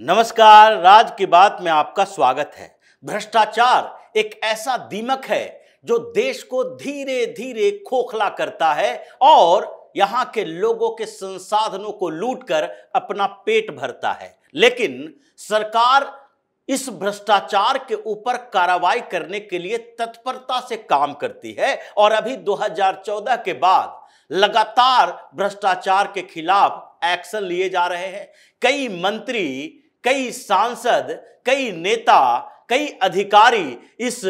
नमस्कार, राज की बात में आपका स्वागत है। भ्रष्टाचार एक ऐसा दीमक है जो देश को धीरे धीरे खोखला करता है और यहां के लोगों के संसाधनों को लूटकर अपना पेट भरता है। लेकिन सरकार इस भ्रष्टाचार के ऊपर कार्रवाई करने के लिए तत्परता से काम करती है और अभी 2014 के बाद लगातार भ्रष्टाचार के खिलाफ एक्शन लिए जा रहे हैं। कई मंत्री, कई सांसद, कई नेता, कई अधिकारी इस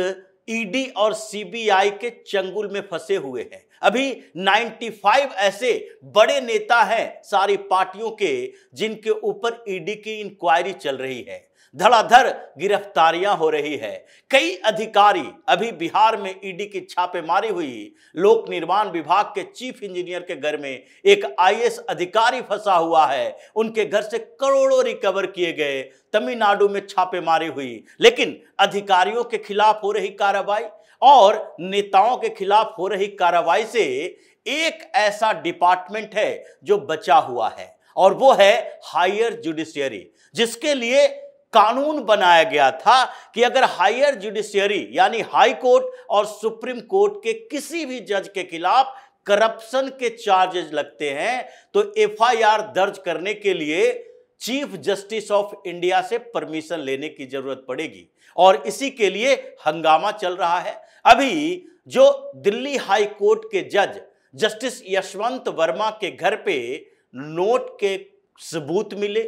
ईडी और सीबीआई के चंगुल में फंसे हुए हैं। अभी 95 ऐसे बड़े नेता हैं सारी पार्टियों के जिनके ऊपर ईडी की इंक्वायरी चल रही है। धड़ाधड़ गिरफ्तारियां हो रही है। कई अधिकारी, अभी बिहार में ईडी की छापेमारी हुई, लोक निर्माण विभाग के चीफ इंजीनियर के घर में एक आईएएस अधिकारी फंसा हुआ है, उनके घर से करोड़ों रिकवर किए गए। तमिलनाडु में छापेमारी हुई, लेकिन अधिकारियों के खिलाफ हो रही कार्रवाई और नेताओं के खिलाफ हो रही कार्रवाई से एक ऐसा डिपार्टमेंट है जो बचा हुआ है और वो है हायर जुडिशियरी, जिसके लिए कानून बनाया गया था कि अगर हायर जुडिशियरी यानी हाई कोर्ट और सुप्रीम कोर्ट के किसी भी जज के खिलाफ करप्शन के चार्जेस लगते हैं तो एफआईआर दर्ज करने के लिए चीफ जस्टिस ऑफ इंडिया से परमिशन लेने की जरूरत पड़ेगी और इसी के लिए हंगामा चल रहा है। अभी जो दिल्ली हाई कोर्ट के जज जस्टिस यशवंत वर्मा के घर पे नोट के सबूत मिले,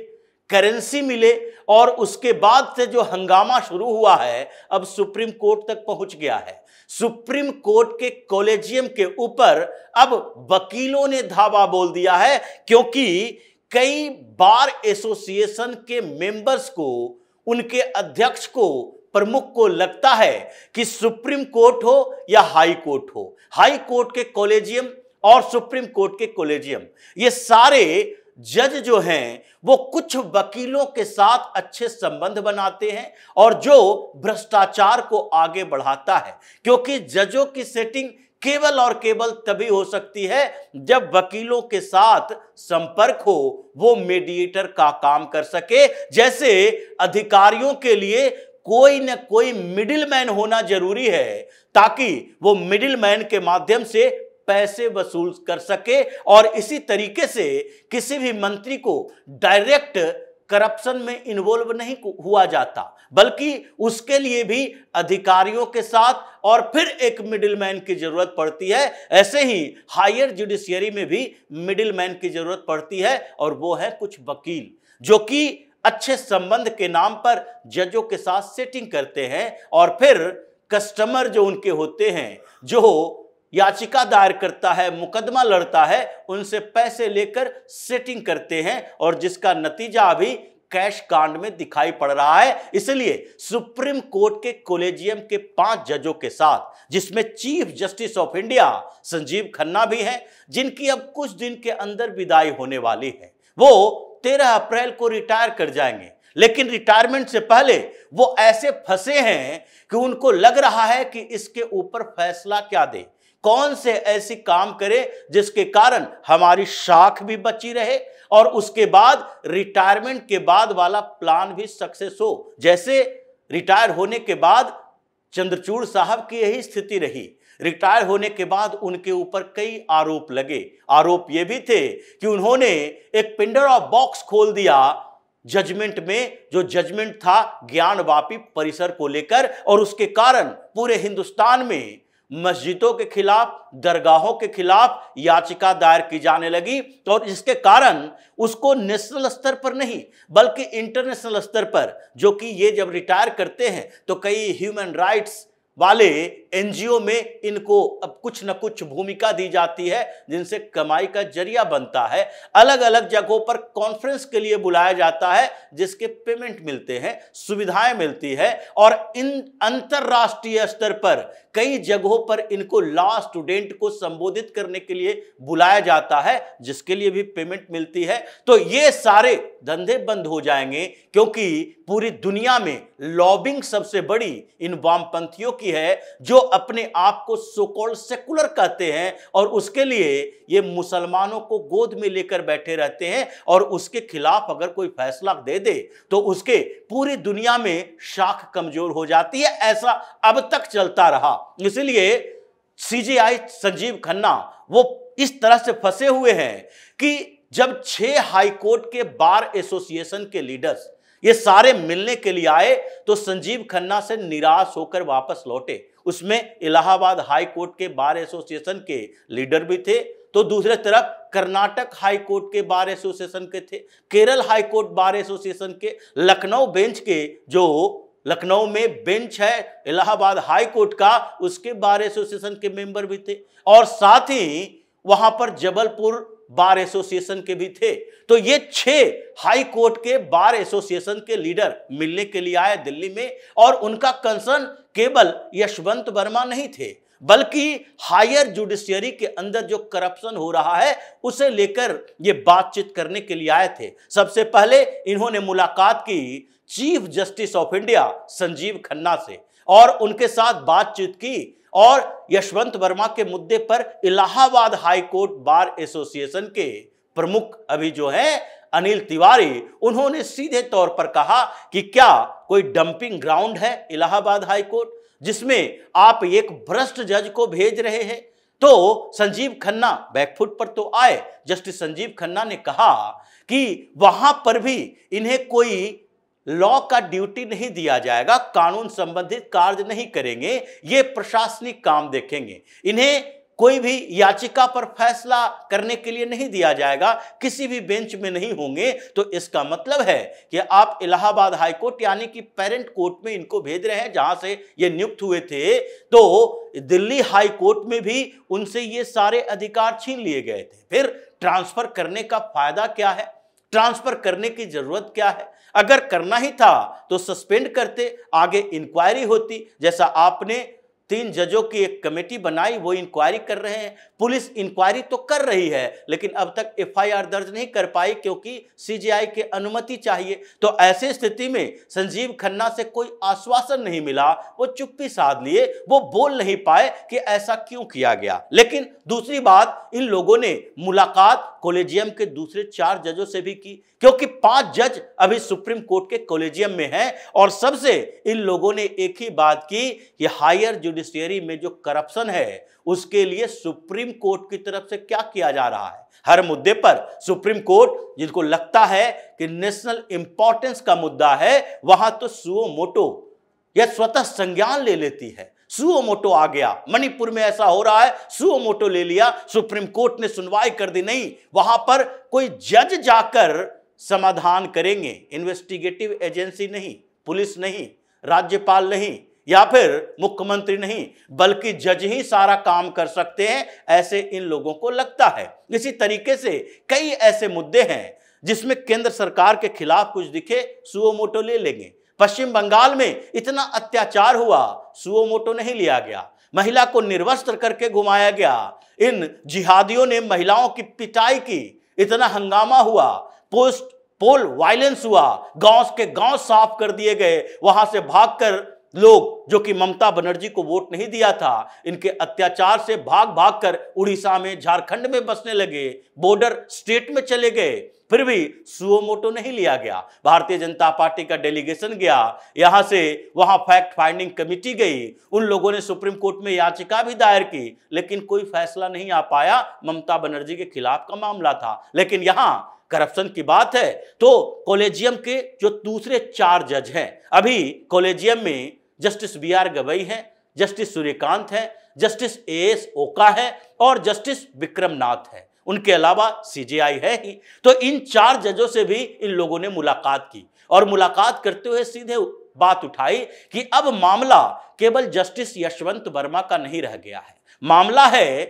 करेंसी मिले और उसके बाद से जो हंगामा शुरू हुआ है अब सुप्रीम कोर्ट तक पहुंच गया है। सुप्रीम कोर्ट के कॉलेजियम के ऊपर अब वकीलों ने धावा बोल दिया है, क्योंकि कई बार एसोसिएशन के मेंबर्स को, उनके अध्यक्ष को, प्रमुख को लगता है कि सुप्रीम कोर्ट हो या हाई कोर्ट हो, हाई कोर्ट के कॉलेजियम और सुप्रीम कोर्ट के कॉलेजियम, ये सारे जज जो हैं वो कुछ वकीलों के साथ अच्छे संबंध बनाते हैं और जो भ्रष्टाचार को आगे बढ़ाता है, क्योंकि जजों की सेटिंग केवल और केवल तभी हो सकती है जब वकीलों के साथ संपर्क हो, वो मीडिएटर का काम कर सके। जैसे अधिकारियों के लिए कोई न कोई मिडिलमैन होना जरूरी है ताकि वो मिडिलमैन के माध्यम से पैसे वसूल कर सके और इसी तरीके से किसी भी मंत्री को डायरेक्ट करप्शन में इन्वॉल्व नहीं हुआ जाता, बल्कि उसके लिए भी अधिकारियों के साथ और फिर एक मिडिलमैन की जरूरत पड़ती है। ऐसे ही हायर जुडिशियरी में भी मिडिलमैन की जरूरत पड़ती है और वो है कुछ वकील जो कि अच्छे संबंध के नाम पर जजों के साथ सेटिंग करते हैं और फिर कस्टमर जो उनके होते हैं, जो याचिका दायर करता है, मुकदमा लड़ता है, उनसे पैसे लेकर सेटिंग करते हैं और जिसका नतीजा अभी कैश कांड में दिखाई पड़ रहा है। इसलिए सुप्रीम कोर्ट के कॉलेजियम के 5 जजों के साथ, जिसमें chief justice of India Sanjeev Khanna भी हैं, जिनकी अब कुछ दिन के अंदर विदाई होने वाली है, वो 13 अप्रैल को रिटायर कर जाएंगे। लेकिन रिटायरमेंट से पहले वो ऐसे फंसे हैं कि उनको लग रहा है कि इसके ऊपर फैसला क्या दे, कौन से ऐसी काम करे जिसके कारण हमारी शाख भी बची रहे और उसके बाद रिटायरमेंट के बाद वाला प्लान भी सक्सेस हो। जैसे रिटायर होने के बाद चंद्रचूड़ साहब की यही स्थिति रही। रिटायर होने के बाद उनके ऊपर कई आरोप लगे। आरोप ये भी थे कि उन्होंने एक पिंडर ऑफ बॉक्स खोल दिया जजमेंट में, जो जजमेंट था ज्ञानवापी परिसर को लेकर, और उसके कारण पूरे हिंदुस्तान में मस्जिदों के खिलाफ, दरगाहों के खिलाफ याचिका दायर की जाने लगी और इसके कारण उसको नेशनल स्तर पर नहीं बल्कि इंटरनेशनल स्तर पर, जो कि ये जब रिटायर करते हैं तो कई ह्यूमन राइट्स वाले एनजीओ में इनको अब कुछ न कुछ भूमिका दी जाती है जिनसे कमाई का जरिया बनता है। अलग अलग जगहों पर कॉन्फ्रेंस के लिए बुलाया जाता है जिसके पेमेंट मिलते हैं, सुविधाएं मिलती है और इन अंतरराष्ट्रीय स्तर पर कई जगहों पर इनको लॉ स्टूडेंट को संबोधित करने के लिए बुलाया जाता है, जिसके लिए भी पेमेंट मिलती है। तो ये सारे धंधे बंद हो जाएंगे, क्योंकि पूरी दुनिया में लॉबिंग सबसे बड़ी इन वामपंथियों की है, जो अपने आप को सो कॉल्ड सेकुलर कहते हैं और उसके लिए ये मुसलमानों को गोद में लेकर बैठे रहते हैं, और उसके खिलाफ अगर कोई फैसला दे दे तो उसके पूरी दुनिया में शाख कमजोर हो जाती है। ऐसा अब तक चलता रहा। इसलिए सीजेआई संजीव खन्ना वो इस तरह से फंसे हुए हैं कि जब 6 हाई कोर्ट के बार एसोसिएशन के लीडर्स ये सारे मिलने के लिए आए तो संजीव खन्ना से निराश होकर वापस लौटे। उसमें इलाहाबाद हाई कोर्ट के बार एसोसिएशन के लीडर भी थे, तो दूसरे तरफ कर्नाटक हाई कोर्ट के बार एसोसिएशन के थे, Kerala high court bar association के, लखनऊ बेंच के, जो लखनऊ में बेंच है इलाहाबाद हाई कोर्ट का, उसके बार एसोसिएशन के मेंबर भी थे, और साथ ही वहां पर जबलपुर बार एसोसिएशन के भी थे। तो ये 6 हाई कोर्ट के बार एसोसिएशन के लीडर मिलने के लिए आए दिल्ली में, और उनका कंसर्न केवल यशवंत वर्मा नहीं थे, बल्कि हायर जुडिशियरी के अंदर जो करप्शन हो रहा है उसे लेकर ये बातचीत करने के लिए आए थे। सबसे पहले इन्होंने मुलाकात की chief justice of India Sanjeev Khanna से, और उनके साथ बातचीत की, और यशवंत वर्मा के मुद्दे पर Allahabad high court bar association के प्रमुख अभी जो हैं अनिल तिवारी, उन्होंने सीधे तौर पर कहा कि क्या कोई डंपिंग ग्राउंड है इलाहाबाद हाई कोर्ट, जिसमें आप एक भ्रष्ट जज को भेज रहे हैं। तो संजीव खन्ना बैकफुट पर तो आए। जस्टिस संजीव खन्ना ने कहा कि वहां पर भी इन्हें कोई लॉ का ड्यूटी नहीं दिया जाएगा, कानून संबंधित कार्य नहीं करेंगे, ये प्रशासनिक काम देखेंगे, इन्हें कोई भी याचिका पर फैसला करने के लिए नहीं दिया जाएगा, किसी भी बेंच में नहीं होंगे। तो इसका मतलब है कि आप इलाहाबाद हाई कोर्ट यानी कि पेरेंट कोर्ट में इनको भेज रहे हैं, जहां से ये नियुक्त हुए थे, तो दिल्ली हाई कोर्ट में भी उनसे ये सारे अधिकार छीन लिए गए थे। फिर ट्रांसफर करने का फायदा क्या है, ट्रांसफर करने की जरूरत क्या है? अगर करना ही था तो सस्पेंड करते, आगे इंक्वायरी होती, जैसा आपने 3 जजों की एक कमेटी बनाई, वो इंक्वायरी कर रहे हैं। पुलिस इंक्वायरी तो कर रही है, लेकिन अब तक एफआईआर दर्ज नहीं कर पाई, क्योंकि सीजेआई की अनुमति चाहिए। तो ऐसे स्थिति में संजीव खन्ना से कोई आश्वासन नहीं मिला, वो चुप्पी साध लिए, वो बोल नहीं पाए कि ऐसा क्यों किया गया। लेकिन दूसरी बात, इन लोगों ने मुलाकात कॉलेजियम के दूसरे 4 जजों से भी की, क्योंकि 5 जज अभी सुप्रीम कोर्ट के कॉलेजियम में हैं, और सबसे इन लोगों ने एक ही बात की कि हायर जुडिशियरी में जो करप्शन है उसके लिए सुप्रीम कोर्ट की तरफ से क्या किया जा रहा है। हर मुद्दे पर सुप्रीम कोर्ट, जिनको लगता है कि नेशनल इंपॉर्टेंस का मुद्दा है, वहां तो सुओ मोटो या स्वतः संज्ञान ले लेती है। सुओ मोटो आ गया, मणिपुर में ऐसा हो रहा है, सुओ मोटो ले लिया, सुप्रीम कोर्ट ने सुनवाई कर दी। नहीं, वहां पर कोई जज जाकर समाधान करेंगे, इन्वेस्टिगेटिव एजेंसी नहीं, पुलिस नहीं, राज्यपाल नहीं, या फिर मुख्यमंत्री नहीं, बल्कि जज ही सारा काम कर सकते हैं, ऐसे इन लोगों को लगता है। इसी तरीके से कई ऐसे मुद्दे हैं जिसमें केंद्र सरकार के खिलाफ कुछ दिखे, सुओ मोटो ले लेंगे। पश्चिम बंगाल में इतना अत्याचार हुआ, सुओ मोटो नहीं लिया गया, महिला को निर्वस्त्र करके घुमाया गया, इन जिहादियों ने महिलाओं की पिटाई की, इतना हंगामा हुआ, पोल वायलेंस हुआ, गांव के गांव साफ कर दिए गए, वहां से भागकर लोग जो कि ममता बनर्जी को वोट नहीं दिया था, इनके अत्याचार से भाग भागकर उड़ीसा में, झारखंड में बसने लगे, बॉर्डर स्टेट में चले गए, फिर भी सुओ मोटो नहीं लिया गया। भारतीय जनता पार्टी का डेलीगेशन गया, यहां से वहां फैक्ट फाइंडिंग कमेटी गई, उन लोगों ने सुप्रीम कोर्ट में याचिका भी दायर की, लेकिन कोई फैसला नहीं आ पाया। ममता बनर्जी के खिलाफ का मामला था। लेकिन यहां करप्शन की बात है तो कॉलेजियम के जो दूसरे 4 जज हैं, अभी कॉलेजियम में जस्टिस BR गवई हैं, जस्टिस सूर्यकांत हैं, जस्टिस AS ओका है, और जस्टिस विक्रम नाथ है। उनके अलावा CJI है ही। तो इन 4 जजों से भी इन लोगों ने मुलाकात की, और मुलाकात करते हुए सीधे बात उठाई कि अब मामला केवल जस्टिस यशवंत वर्मा का नहीं रह गया है, मामला है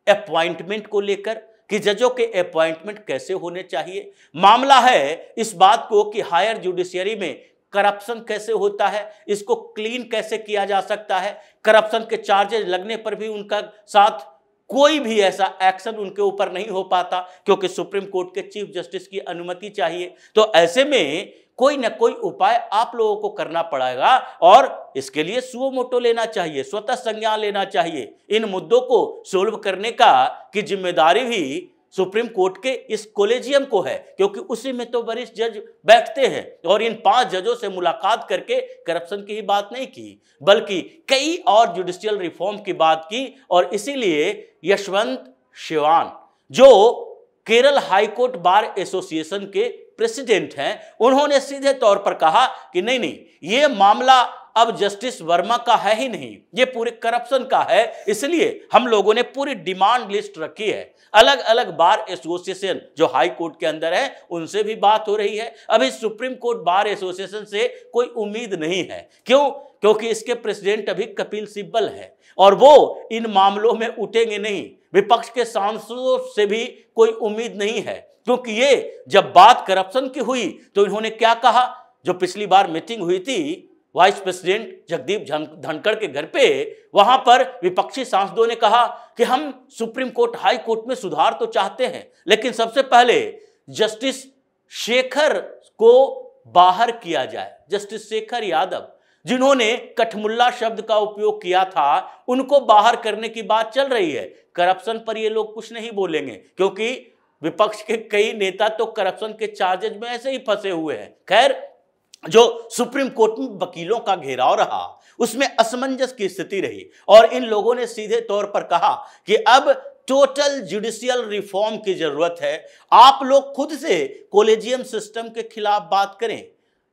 अपॉइंटमेंट को लेकर कि जजों के अपॉइंटमेंट कैसे होने चाहिए। मामला है इस बात को कि हायर जुडिशियरी में करप्शन कैसे होता है, इसको क्लीन कैसे किया जा सकता है, करप्शन के चार्जेस लगने पर भी उनका साथ कोई भी ऐसा एक्शन उनके ऊपर नहीं हो पाता, क्योंकि सुप्रीम कोर्ट के चीफ जस्टिस की अनुमति चाहिए। तो ऐसे में कोई ना कोई उपाय आप लोगों को करना पड़ेगा और इसके लिए सुओ मोटो लेना चाहिए, स्वतः संज्ञान लेना चाहिए। इन मुद्दों को सोल्व करने का की जिम्मेदारी भी सुप्रीम कोर्ट के इस कॉलेजियम को है, क्योंकि उसी में तो वरिष्ठ जज बैठते हैं। और इन 5 जजों से मुलाकात करके करप्शन की ही बात नहीं की, बल्कि कई और जुडिशियल रिफॉर्म की बात की। और इसीलिए यशवंत शिवान, जो केरल हाईकोर्ट बार एसोसिएशन के प्रेसिडेंट हैं, उन्होंने सीधे तौर पर कहा कि नहीं, ये मामला अब जस्टिस वर्मा का है ही नहीं, ये पूरे करप्शन का है। इसलिए हम लोगों ने पूरी डिमांड लिस्ट रखी है। अलग अलग बार एसोसिएशन जो हाई कोर्ट के अंदर है उनसे भी बात हो रही है। अभी सुप्रीम कोर्ट बार एसोसिएशन से कोई उम्मीद नहीं है। क्यों? क्योंकि इसके प्रेसिडेंट अभी कपिल सिब्बल है और वो इन मामलों में उठेंगे नहीं। विपक्ष के सांसदों से भी कोई उम्मीद नहीं है, क्योंकि ये जब बात करप्शन की हुई तो इन्होंने क्या कहा, जो पिछली बार मीटिंग हुई थी वाइस प्रेसिडेंट जगदीप धनखड़ के घर पे, वहां पर विपक्षी सांसदों ने कहा कि हम सुप्रीम कोर्ट हाई कोर्ट में सुधार तो चाहते हैं, लेकिन सबसे पहले जस्टिस शेखर को बाहर किया जाए। जस्टिस शेखर यादव, जिन्होंने कठमुल्ला शब्द का उपयोग किया था, उनको बाहर करने की बात चल रही है। करप्शन पर ये लोग कुछ नहीं बोलेंगे, क्योंकि विपक्ष के कई नेता तो करप्शन के चार्जेज में ऐसे ही फंसे हुए हैं। खैर, जो सुप्रीम कोर्ट में वकीलों का घेराव रहा, उसमें असमंजस की स्थिति रही और इन लोगों ने सीधे तौर पर कहा कि अब टोटल जुडिशियल रिफॉर्म की जरूरत है। आप लोग खुद से कॉलेजियम सिस्टम के खिलाफ बात करें,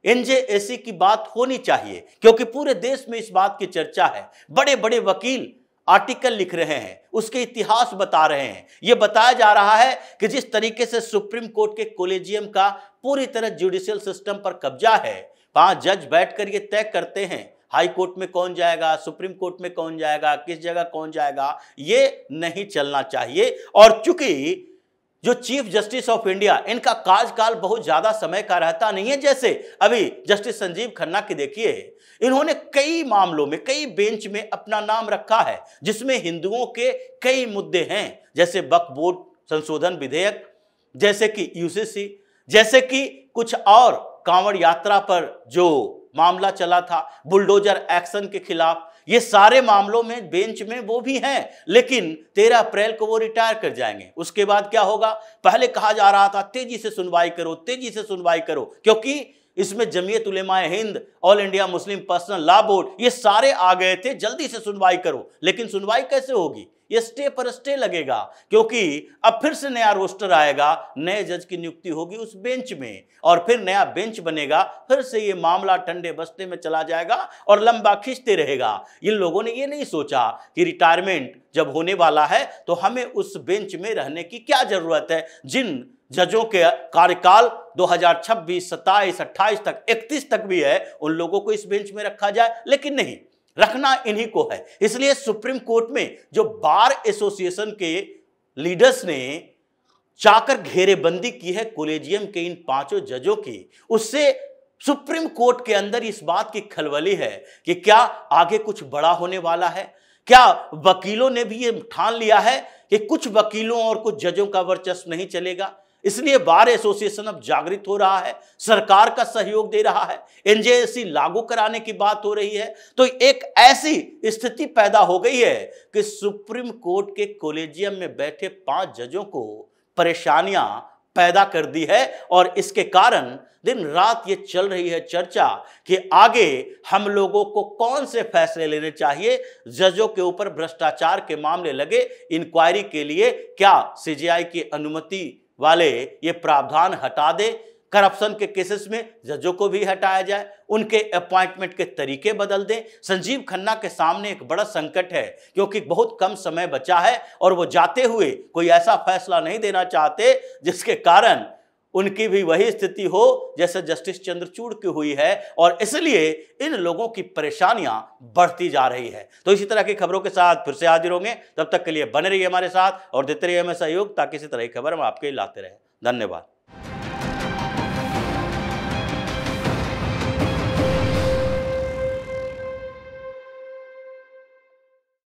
एनजेएसी की बात होनी चाहिए, क्योंकि पूरे देश में इस बात की चर्चा है। बड़े बड़े वकील आर्टिकल लिख रहे हैं, उसके इतिहास बता रहे हैं। यह बताया जा रहा है कि जिस तरीके से सुप्रीम कोर्ट के कॉलेजियम का पूरी तरह जुडिशियल सिस्टम पर कब्जा है, 5 जज बैठकर ये तय करते हैं हाई कोर्ट में कौन जाएगा, सुप्रीम कोर्ट में कौन जाएगा, किस जगह कौन जाएगा, ये नहीं चलना चाहिए। और चूंकि जो चीफ जस्टिस ऑफ इंडिया, इनका कार्यकाल बहुत ज्यादा समय का रहता नहीं है। जैसे अभी जस्टिस संजीव खन्ना की देखिए, इन्होंने कई मामलों में, कई बेंच में अपना नाम रखा है, जिसमें हिंदुओं के कई मुद्दे हैं, जैसे वक्फ बोर्ड संशोधन विधेयक, जैसे कि यूसीसी, जैसे कि कुछ और कांवड़ यात्रा पर जो मामला चला था, बुलडोजर एक्शन के खिलाफ। ये सारे मामलों में बेंच में वो भी हैं, लेकिन 13 अप्रैल को वो रिटायर कर जाएंगे। उसके बाद क्या होगा? पहले कहा जा रहा था तेजी से सुनवाई करो, तेजी से सुनवाई करो, क्योंकि इसमें Jamiat Ulemae Hind, all India Muslim personal law board, ये सारे आ गए थे, जल्दी से सुनवाई करो। लेकिन सुनवाई कैसे होगी? ये स्टे पर स्टे लगेगा, क्योंकि अब फिर से नया रोस्टर आएगा, नए जज की नियुक्ति होगी उस बेंच में, और फिर नया बेंच बनेगा, फिर से ये मामला ठंडे बस्ते में चला जाएगा और लंबा खींचते रहेगा। इन लोगों ने ये नहीं सोचा कि रिटायरमेंट जब होने वाला है तो हमें उस बेंच में रहने की क्या जरूरत है। जिन जजों के कार्यकाल 2026, 27, 28 तक, 31 तक भी है, उन लोगों को इस बेंच में रखा जाए, लेकिन नहीं, रखना इन्हीं को है। इसलिए सुप्रीम कोर्ट में जो बार एसोसिएशन के लीडर्स ने चाकर घेरेबंदी की है कॉलेजियम के इन 5 जजों की, उससे सुप्रीम कोर्ट के अंदर इस बात की खलबली है कि क्या आगे कुछ बड़ा होने वाला है। क्या वकीलों ने भी ये ठान लिया है कि कुछ वकीलों और कुछ जजों का वर्चस्व नहीं चलेगा। इसलिए बार एसोसिएशन अब जागृत हो रहा है, सरकार का सहयोग दे रहा है, एनजेएसी लागू कराने की बात हो रही है। तो एक ऐसी स्थिति पैदा हो गई है कि सुप्रीम कोर्ट के कॉलेजियम में बैठे 5 जजों को परेशानियां पैदा कर दी है। और इसके कारण दिन रात ये चल रही है चर्चा कि आगे हम लोगों को कौन से फैसले लेने चाहिए। जजों के ऊपर भ्रष्टाचार के मामले लगे, इंक्वायरी के लिए क्या सीजेआई की अनुमति वाले ये प्रावधान हटा दे, करप्शन के केसेस में जजों को भी हटाया जाए, उनके अपॉइंटमेंट के तरीके बदल दें। संजीव खन्ना के सामने एक बड़ा संकट है, क्योंकि बहुत कम समय बचा है और वो जाते हुए कोई ऐसा फैसला नहीं देना चाहते जिसके कारण उनकी भी वही स्थिति हो जैसे जस्टिस चंद्रचूड़ की हुई है, और इसलिए इन लोगों की परेशानियां बढ़ती जा रही है। तो इसी तरह की खबरों के साथ फिर से हाजिर होंगे, तब तक के लिए बने रहिए हमारे साथ और देते रहिए हमें सहयोग, ताकि इसी तरह की खबर हम आपके लाते रहें। धन्यवाद।